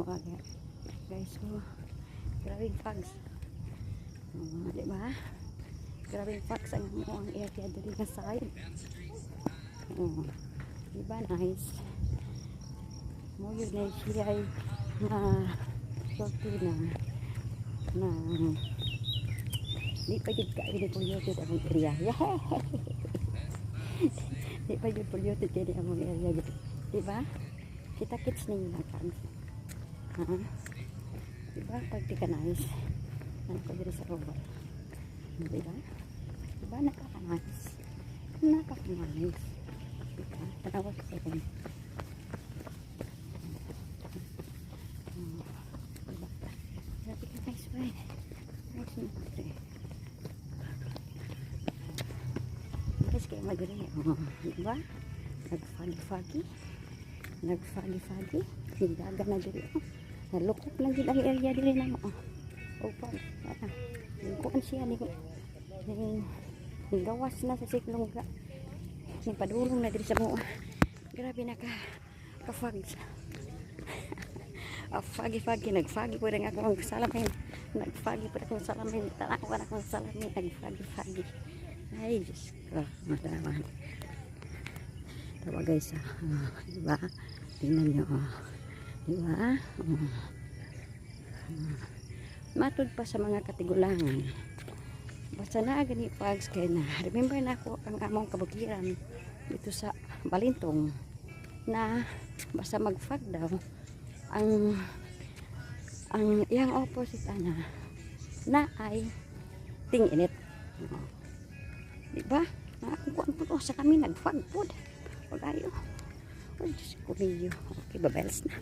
Mga guys, so grabing fogs. Diba? Grabing fogs ang ang area dali na side. Diba nice? Mo yun na siya ay na sorti na di pa yun ka ini polluted ang area. Di pa yun polluted kaya ang area. Diba? Kita kits ninyo na kan. Diba? Pag di ka nice. Ano ko dito sa robot. Diba? Diba? Nakaka-nice. Nakaka-nice. Diba? Tanawa sa second. Diba? Grabe ka nice way. Nice na ito. Nice kayo madali. Diba? Nag-foggy-foggy. Nag-foggy-foggy. Hilaga na dito. Nalukok lang din ang area dili na mo. Open. Kuan siya ni gawas na sa siklong ga. Ni padulong na diri sa mo. Grabe na ka fogs. Foggy nag-foggy po rin ako ang salamin. Nag-foggy po akong salamin. Tanawa na akong salamin. Nag-foggy. Ay, Diyos ko. Madaman. Tawa guys. Diba? Tingnan nyo. Diba? Matod pa sa mga katigulangan. Basta na gani fogs kay na. Remember na ako ang among kabukiran dito sa Balintong na basta mag-fog daw ang iyang opposite na ay ting-init. Diba? Nakakukuan po sa kami nag-fog po. Wag ayo. Oh, Diyos ko niyo. Okay, babels na.